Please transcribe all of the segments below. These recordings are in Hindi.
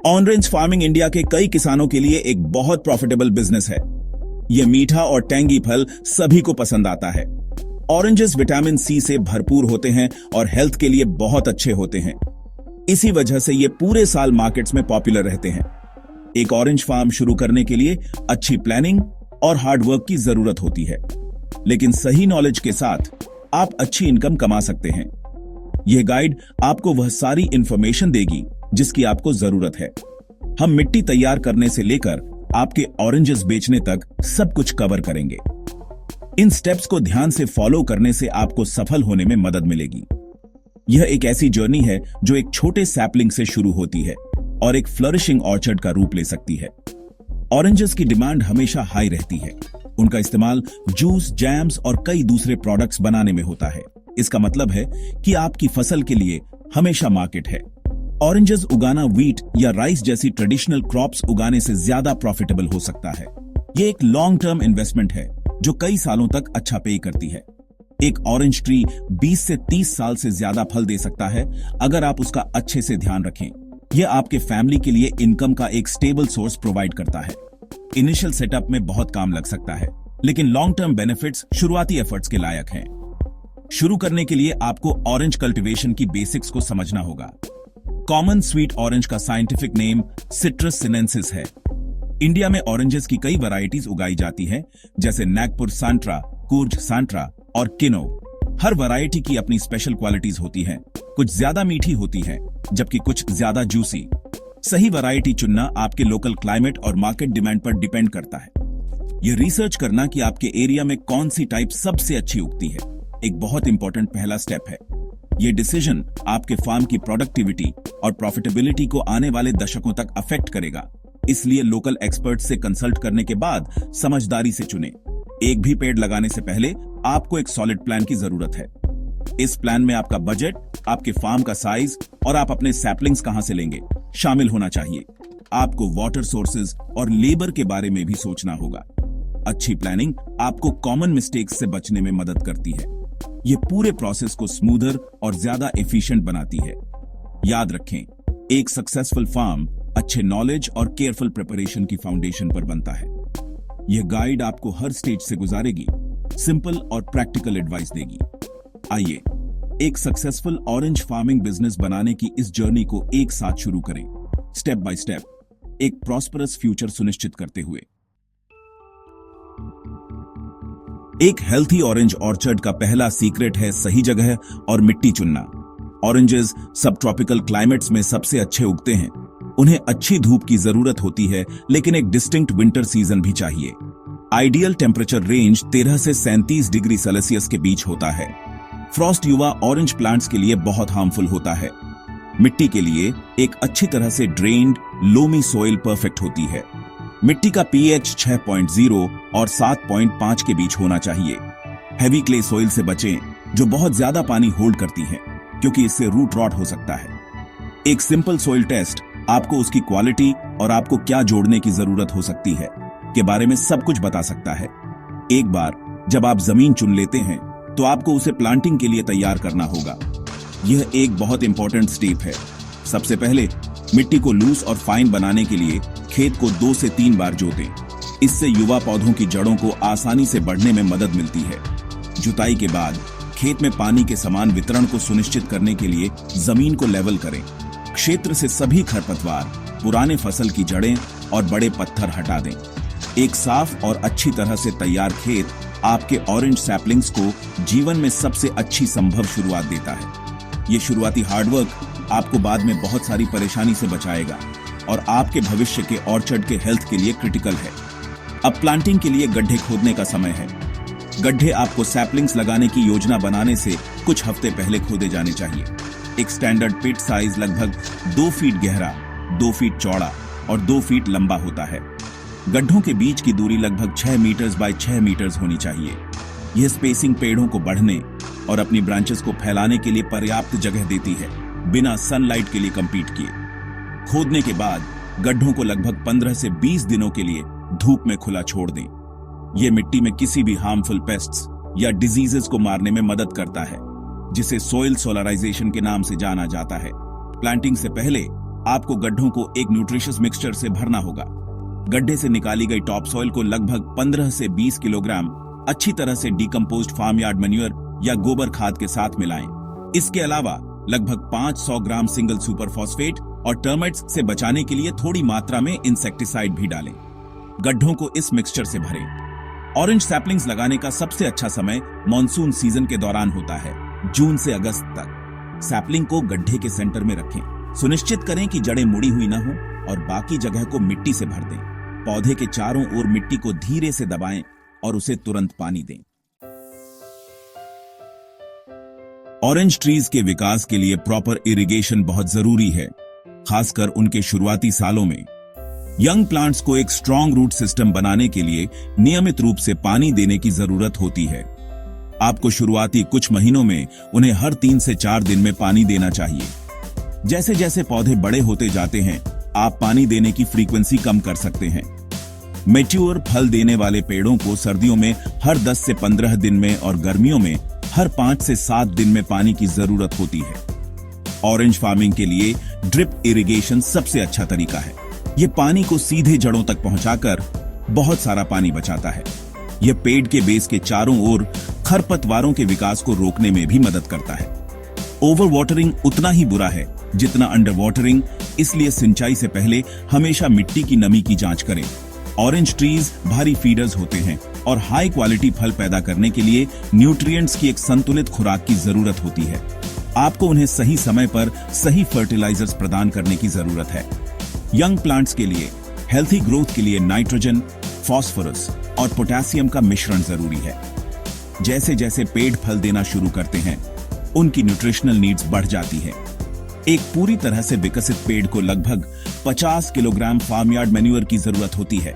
ऑरेंज फार्मिंग इंडिया के कई किसानों के लिए एक बहुत प्रॉफिटेबल बिजनेस है। यह मीठा और टैंगी फल सभी को पसंद आता है। ऑरेंजेस विटामिन सी से भरपूर होते हैं और हेल्थ के लिए बहुत अच्छे होते हैं। इसी वजह से ये पूरे साल मार्केट्स में पॉपुलर रहते हैं। एक ऑरेंज फार्म शुरू करने के लिए अच्छी प्लानिंग और हार्ड वर्क की जरूरत होती है, लेकिन सही नॉलेज के साथ आप अच्छी इनकम कमा सकते हैं। यह गाइड आपको वह सारी इंफॉर्मेशन देगी जिसकी आपको जरूरत है। हम मिट्टी तैयार करने से लेकर आपके ऑरेंजेस बेचने तक सब कुछ कवर करेंगे। इन स्टेप्स को ध्यान से फॉलो करने से आपको सफल होने में मदद मिलेगी। यह एक ऐसी जर्नी है जो एक छोटे सैपलिंग से शुरू होती है और एक फ्लरिशिंग ऑर्चर्ड का रूप ले सकती है। ऑरेंजेस की डिमांड हमेशा हाई रहती है। उनका इस्तेमाल जूस, जैम्स और कई दूसरे प्रोडक्ट्स बनाने में होता है। इसका मतलब है कि आपकी फसल के लिए हमेशा मार्केट है। ऑरेंजेस उगाना व्हीट या राइस जैसी ट्रेडिशनल क्रॉप्स उगाने से ज्यादा प्रॉफिटेबल हो सकता है। यह एक लॉन्ग टर्म इन्वेस्टमेंट है जो कई सालों तक अच्छा पे करती है। एक ऑरेंज ट्री 20 से 30 साल से ज्यादा फल दे सकता है अगर आप उसका अच्छे से ध्यान रखें। यह आपके फैमिली के लिए इनकम का एक स्टेबल सोर्स प्रोवाइड करता है। इनिशियल सेटअप में बहुत काम लग सकता है, लेकिन लॉन्ग टर्म बेनिफिट्स शुरुआती एफर्ट्स के लायक हैं। शुरू करने के लिए आपको ऑरेंज कल्टीवेशन की बेसिक्स को समझना होगा। कॉमन स्वीट ऑरेंज का साइंटिफिक नेम सिट्रस सिनेंसिस है। इंडिया में ऑरेंजेस की कई वैरायटीज उगाई जाती हैं, जैसे नागपुर सांट्रा, कूर्ग सांट्रा और किनो। हर वैरायटी की अपनी स्पेशल क्वालिटीज होती हैं। कुछ ज्यादा मीठी होती हैं, जबकि कुछ ज्यादा जूसी। सही वैरायटी चुनना आपके लोकल क्लाइमेट और मार्केट डिमांड पर डिपेंड करता है। यह रिसर्च करना कि आपके एरिया में कौन सी टाइप सबसे अच्छी उगती है एक बहुत इंपॉर्टेंट पहला स्टेप है। यह डिसीजन आपके फार्म की प्रोडक्टिविटी और प्रॉफिटेबिलिटी को आने वाले दशकों तक अफेक्ट करेगा। इसलिए लोकल एक्सपर्ट से कंसल्ट करने के बाद समझदारी से चुनें। एक भी पेड़ लगाने से पहले आपको एक सॉलिड प्लान की जरूरत है। इस प्लान में आपका बजट, आपके फार्म का साइज और आप अपने सैपलिंग्स कहां से लेंगे शामिल होना चाहिए। आपको वाटर सोर्सेज और लेबर के बारे में भी सोचना होगा। अच्छी प्लानिंग आपको कॉमन मिस्टेक्स से बचने में मदद करती है। यह पूरे प्रोसेस को स्मूदर और ज्यादा एफिशिएंट बनाती है। याद रखें, एक सक्सेसफुल फार्म अच्छे नॉलेज और केयरफुल प्रिपरेशन की फाउंडेशन पर बनता है। यह गाइड आपको हर स्टेज से गुजारेगी, सिंपल और प्रैक्टिकल एडवाइस देगी। आइए एक सक्सेसफुल ऑरेंज फार्मिंग बिजनेस बनाने की इस जर्नी को एक साथ शुरू करें, स्टेप बाय स्टेप, एक प्रॉस्परस फ्यूचर सुनिश्चित करते हुए। एक हेल्थी ऑरेंज ऑर्चर्ड का पहला सीक्रेट है सही जगह और मिट्टी चुनना। ऑरेंजेस सब ट्रॉपिकल क्लाइमेट्स में सबसे अच्छे उगते हैं। उन्हें अच्छी धूप की जरूरत होती है, लेकिन एक डिस्टिंक्ट विंटर सीजन भी चाहिए। आइडियल टेम्परेचर रेंज 13 से 37 डिग्री सेल्सियस के बीच होता है। फ्रॉस्ट युवा ऑरेंज प्लांट्स के लिए बहुत हार्मफुल होता है। मिट्टी के लिए एक अच्छी तरह से ड्रेन्ड लोमी सॉइल परफेक्ट होती है। मिट्टी का पीएच 6.0 और 7.5 के बीच होना चाहिए। हैवी क्ले सॉइल से बचें जो बहुत ज्यादा पानी होल्ड करती है, क्योंकि इससे रूट रॉट हो सकता है। एक सिंपल सॉइल टेस्ट आपको उसकी क्वालिटी और आपको क्या जोड़ने की जरूरत हो सकती है के बारे में सब कुछ बता सकता है। एक बार जब आप जमीन चुन लेते हैं तो आपको उसे प्लांटिंग के लिए तैयार करना होगा। यह एक बहुत इंपॉर्टेंट स्टेप है। सबसे पहले मिट्टी को लूज और फाइन बनाने के लिए खेत को 2 से 3 बार जोतें। इससे युवा पौधों की जड़ों को आसानी से बढ़ने में मदद मिलती है। जुताई के बाद खेत में पानी के समान वितरण को सुनिश्चित करने के लिए जमीन को लेवल करें। क्षेत्र से सभी खरपतवार, पुराने फसल की जड़ें और बड़े पत्थर हटा दें। एक साफ और अच्छी तरह से तैयार खेत आपके ऑरेंज सैपलिंग्स को जीवन में सबसे अच्छी संभव शुरुआत देता है। ये शुरुआती हार्डवर्क आपको बाद में बहुत सारी परेशानी से बचाएगा और आपके भविष्य के ऑर्चर्ड के हेल्थ के लिए क्रिटिकल है। अब प्लांटिंग के लिए गड्ढे खोदने का समय है। गड्ढे आपको सैपलिंग्स लगाने की योजना बनाने से कुछ हफ्ते पहले खोदे जाने चाहिए। एक स्टैंडर्ड पिट साइज लगभग 2 फीट गहरा, 2 फीट चौड़ा और 2 फीट लंबा होता है। गड्ढों के बीच की दूरी लगभग 6 मीटर्स बाय 6 मीटर्स होनी चाहिए। यह स्पेसिंग पेड़ों को बढ़ने और अपनी ब्रांचेस को फैलाने के लिए पर्याप्त जगह देती है, बिना सनलाइट के लिए कंपीट किए। खोदने के बाद गड्ढों को लगभग 15 से 20 दिनों के लिए धूप में खुला छोड़ दें। यह मिट्टी में किसी भी हार्मफुल पेस्ट्स या डिजीजेस को मारने में मदद करता है, जिसे सोइल सोलराइजेशन के नाम से जाना जाता है। प्लांटिंग से पहले आपको गड्ढों को एक न्यूट्रिशियस मिक्सचर से भरना होगा। गड्ढे से निकाली गई टॉप सॉइल को लगभग 15 से 20 किलोग्राम अच्छी तरह से डिकम्पोज्ड फार्म यार्ड मैन्योर या गोबर खाद के साथ मिलाएं। इसके अलावा लगभग 500 ग्राम सिंगल सुपर फॉस्फेट और टर्माइट्स से बचाने के लिए थोड़ी मात्रा में इंसेक्टिसाइड भी डालें। गड्ढों को इस मिक्सचर से भरें। ऑरेंज सैपलिंग्स लगाने का सबसे अच्छा समय मॉनसून सीजन के दौरान होता है, जून से अगस्त तक। सैपलिंग को गड्ढे के सेंटर में रखें। सुनिश्चित करें कि जड़ें मुड़ी हुई न हो और बाकी जगह को मिट्टी से भर दें। पौधे के चारों ओर मिट्टी को धीरे से दबाएं और उसे तुरंत पानी दें। ऑरेंज ट्रीज के विकास के लिए प्रॉपर इरिगेशन बहुत जरूरी है, खासकर उनके शुरुआती सालों में। यंग प्लांट्स को एक स्ट्रॉन्ग रूट सिस्टम बनाने के लिए नियमित रूप से पानी देने की जरूरत होती है। आपको शुरुआती कुछ महीनों में उन्हें हर 3 से 4 दिन में पानी देना चाहिए। जैसे जैसे पौधे बड़े होते जाते हैं, आप पानी देने की फ्रीक्वेंसी कम कर सकते हैं। मैच्योर फल देने वाले पेड़ों को सर्दियों में हर 10 से 15 दिन में और गर्मियों में हर 5 से 7 दिन में पानी की जरूरत होती है। ऑरेंज फार्मिंग के लिए ड्रिप इरिगेशन सबसे अच्छा तरीका है। यह पानी को सीधे जड़ों तक पहुंचाकर बहुत सारा पानी बचाता है। यह पेड़ के बेस के चारों ओर खरपतवारों के विकास को रोकने में भी मदद करता है। ओवर वाटरिंग उतना ही बुरा है जितना अंडर वाटरिंग, इसलिए सिंचाई से पहले हमेशा मिट्टी की नमी की जांच करें। ऑरेंज ट्रीज भारी फीडर्स होते हैं और हाई क्वालिटी फल पैदा करने के लिए न्यूट्रिएंट्स की एक संतुलित खुराक की जरूरत होती है। आपको उन्हें सही समय पर सही फर्टिलाइजर्स प्रदान करने की जरूरत है। यंग प्लांट्स के लिए हेल्थी ग्रोथ के लिए नाइट्रोजन, फास्फोरस और पोटेशियम का मिश्रण जरूरी है। जैसे जैसे पेड़ फल देना शुरू करते हैं, उनकी न्यूट्रिशनल नीड्स बढ़ जाती है। एक पूरी तरह से विकसित पेड़ को लगभग 50 किलोग्राम फार्मयार्ड मैन्योर की जरूरत होती है,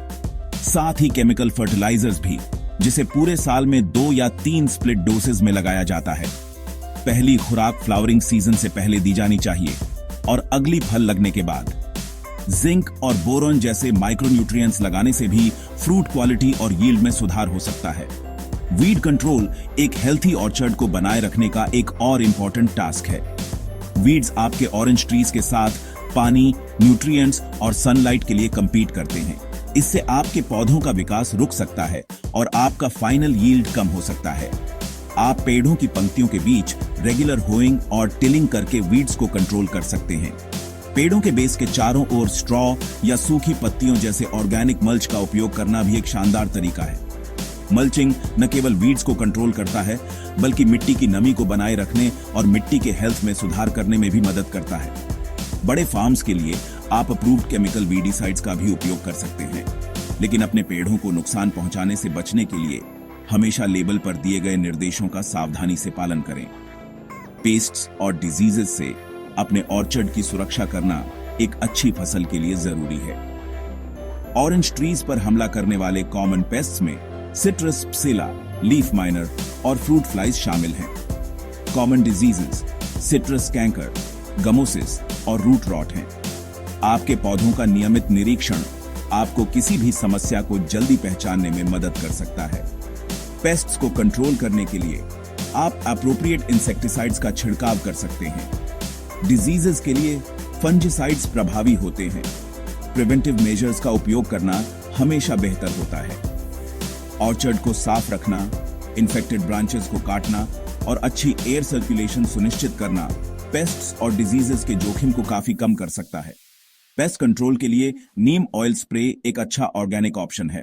साथ ही केमिकल फर्टिलाइजर्स भी, जिसे पूरे साल में 2 या 3 स्प्लिट डोसेज में लगाया जाता है। पहली खुराक फ्लावरिंग सीजन से पहले दी जानी चाहिए और अगली फल लगने के बाद। जिंक और बोरॉन जैसे माइक्रोन्यूट्रिएंट्स लगाने से भी फ्रूट क्वालिटी और यील्ड में सुधार हो सकता है। वीड कंट्रोल एक हेल्थी ऑर्चर्ड को बनाए रखने का एक और इंपॉर्टेंट टास्क है। वीड्स आपके ऑरेंज ट्रीज के साथ पानी, न्यूट्रिएंट्स और सनलाइट के लिए कंपीट करते हैं। इससे आपके पौधों का विकास रुक सकता है और आपका फाइनल यील्ड कम हो सकता है। आप पेड़ों की पंक्तियों के बीच रेगुलर होइंग और टिलिंग करके वीड्स को कंट्रोल कर सकते हैं। पेड़ों के बेस के चारों ओर स्ट्रॉ या सूखी पत्तियों जैसे ऑर्गेनिक मल्च का उपयोग करना भी एक शानदार तरीका है। मल्चिंग न केवल वीड्स को कंट्रोल करता है, बल्कि मिट्टी की नमी को बनाए रखने और मिट्टी के हेल्थ में सुधार करने में भी मदद करता है। बड़े फार्म्स के लिए आप अप्रूव्ड केमिकल वीडिसाइड्स का भी उपयोग कर सकते हैं, लेकिन अपने पेड़ों को नुकसान पहुंचाने से बचने के लिए हमेशा लेबल पर दिए गए निर्देशों का सावधानी से पालन करें। पेस्ट्स और डिजीजेस से अपने ऑर्चर्ड की सुरक्षा करना एक अच्छी फसल के लिए जरूरी है। ऑरेंज ट्रीज पर हमला करने वाले कॉमन पेस्ट्स में सिट्रस प्सिला, लीफ माइनर और फ्रूट फ्लाइज शामिल हैं। Common diseases citrus canker, gummosis और रूट रॉट हैं। आपके पौधों का नियमित निरीक्षण आपको किसी भी समस्या को जल्दी पहचानने में मदद कर सकता है। पेस्ट्स को कंट्रोल करने के लिए आप एप्रोप्रिएट इंसेक्टिसाइड्स का छिड़काव कर सकते हैं। डिजीजेस के लिए फंजिसाइड्स प्रभावी होते हैं। प्रिवेंटिव मेजर्स का उपयोग करना हमेशा बेहतर होता है। ऑर्चर्ड को साफ रखना, इन्फेक्टेड ब्रांचेस को काटना और अच्छी एयर सर्कुलेशन सुनिश्चित करना पेस्ट्स और डिजीजेस के जोखिम को काफी कम कर सकता है। पेस्ट कंट्रोल के लिए नीम ऑयल स्प्रे एक अच्छा ऑर्गेनिक ऑप्शन है।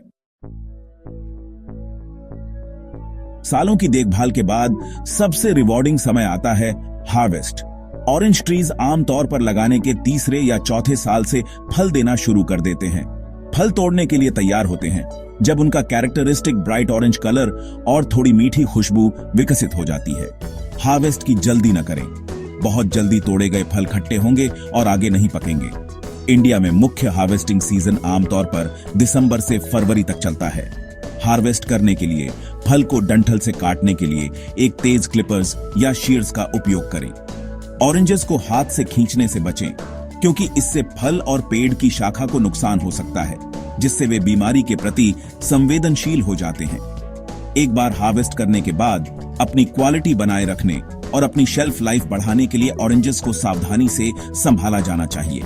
सालों की देखभाल के बाद सबसे रिवॉर्डिंग समय आता है हार्वेस्ट। ऑरेंज ट्रीज आमतौर पर लगाने के तीसरे या चौथे साल से फल देना शुरू कर देते हैं। फल तोड़ने के लिए तैयार होते हैं जब उनका कैरेक्टरिस्टिक ब्राइट ऑरेंज कलर और थोड़ी मीठी खुशबू विकसित हो जाती है। हार्वेस्ट की जल्दी न करें, बहुत जल्दी तोड़े गए फल खट्टे होंगे और आगे नहीं पकेंगे। इंडिया में मुख्य हार्वेस्टिंग सीजन आमतौर पर दिसंबर से फरवरी तक चलता है। हार्वेस्ट करने के लिए फल को डंठल से काटने के लिए एक तेज क्लिपर्स या शीयर्स का उपयोग करें। ऑरेंजेस को हाथ से खींचने से बचें, क्योंकि इससे फल और पेड़ की शाखा को नुकसान हो सकता है, जिससे वे बीमारी के प्रति संवेदनशील हो जाते हैं। एक बार हार्वेस्ट करने के बाद अपनी क्वालिटी बनाए रखने और अपनी शेल्फ लाइफ बढ़ाने के लिए ऑरेंजेस को सावधानी से संभाला जाना चाहिए।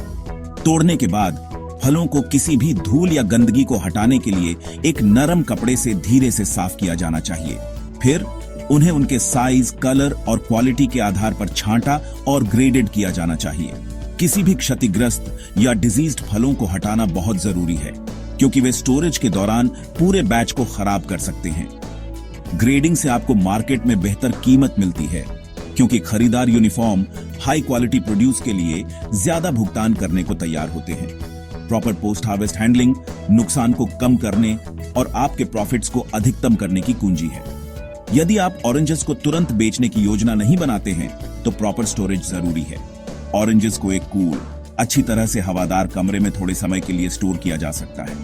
तोड़ने के बाद फलों को किसी भी धूल या गंदगी को हटाने के लिए एक नरम कपड़े से धीरे से साफ किया जाना चाहिए। फिर उन्हें उनके साइज, कलर और क्वालिटी के आधार पर छांटा और ग्रेडेड किया जाना चाहिए। किसी भी क्षतिग्रस्त या डिजीज्ड फलों को हटाना बहुत जरूरी है, क्योंकि वे स्टोरेज के दौरान पूरे बैच को खराब कर सकते हैं। ग्रेडिंग से आपको मार्केट में बेहतर कीमत मिलती है, क्योंकि खरीदार यूनिफॉर्म हाई क्वालिटी प्रोड्यूस के लिए ज्यादा भुगतान करने को तैयार होते हैं। प्रॉपर पोस्ट हार्वेस्ट हैंडलिंग नुकसान को कम करने और आपके प्रॉफिट्स को अधिकतम करने की कुंजी है। यदि आप ऑरेंजेस को तुरंत बेचने की योजना नहीं बनाते हैं, तो प्रॉपर स्टोरेज जरूरी है। ऑरेंजेस को एक कूल, अच्छी तरह से हवादार कमरे में थोड़े समय के लिए स्टोर किया जा सकता है।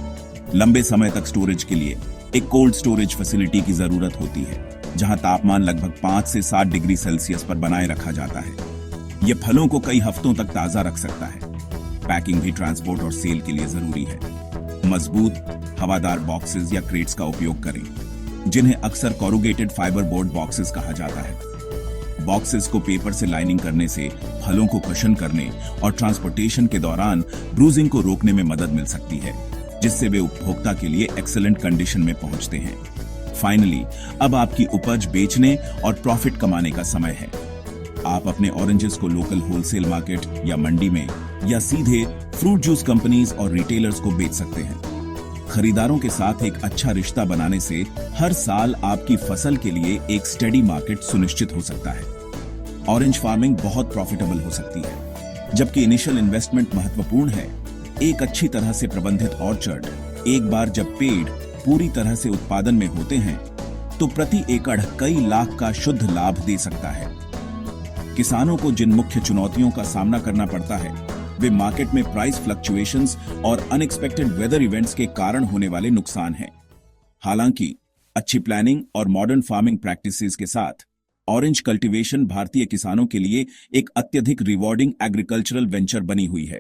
लंबे समय तक स्टोरेज के लिए एक कोल्ड स्टोरेज फैसिलिटी की जरूरत होती है, जहां तापमान लगभग 5 से 7 डिग्री सेल्सियस पर बनाए रखा जाता है। यह फलों को कई हफ्तों तक ताजा रख सकता है। पैकिंग भी ट्रांसपोर्ट और सेल के लिए जरूरी है। मजबूत, हवादार बॉक्सेस या क्रेट्स का उपयोग करें, जिन्हें अक्सर कोरुगेटेड फाइबर बोर्ड बॉक्सेस कहा जाता है। बॉक्सेस को पेपर से लाइनिंग करने से फलों को कुशन करने और ट्रांसपोर्टेशन के दौरान ब्रूजिंग को रोकने में मदद मिल सकती है, जिससे वे उपभोक्ता के लिए एक्सीलेंट कंडीशन में पहुंचते हैं। फाइनली, अब आपकी उपज बेचने और प्रॉफिट कमाने का समय है। आप अपने ऑरेंजेस को लोकल होलसेल मार्केट या मंडी में या सीधे फ्रूट जूस कंपनीज और रिटेलर्स को बेच सकते हैं। खरीदारों के साथ एक अच्छा रिश्ता बनाने से हर साल आपकी फसल के लिए एक स्टेडी मार्केट सुनिश्चित हो सकता है। ऑरेंज फार्मिंग बहुत प्रॉफिटेबल हो सकती है, जबकि इनिशियल इन्वेस्टमेंट महत्वपूर्ण है। एक अच्छी तरह से प्रबंधित ऑर्चर्ड एक बार जब पेड़ पूरी तरह से उत्पादन में होते हैं, तो प्रति एकड़ कई लाख का शुद्ध लाभ दे सकता है। किसानों को जिन मुख्य चुनौतियों का सामना करना पड़ता है, वे मार्केट में प्राइस फ्लक्चुएशंस और अनएक्सपेक्टेड वेदर इवेंट्स के कारण होने वाले नुकसान हैं। हालांकि अच्छी प्लानिंग और मॉडर्न फार्मिंग प्रैक्टिसेस के साथ ऑरेंज कल्टीवेशन भारतीय किसानों के लिए एक अत्यधिक रिवॉर्डिंग एग्रीकल्चरल वेंचर बनी हुई है।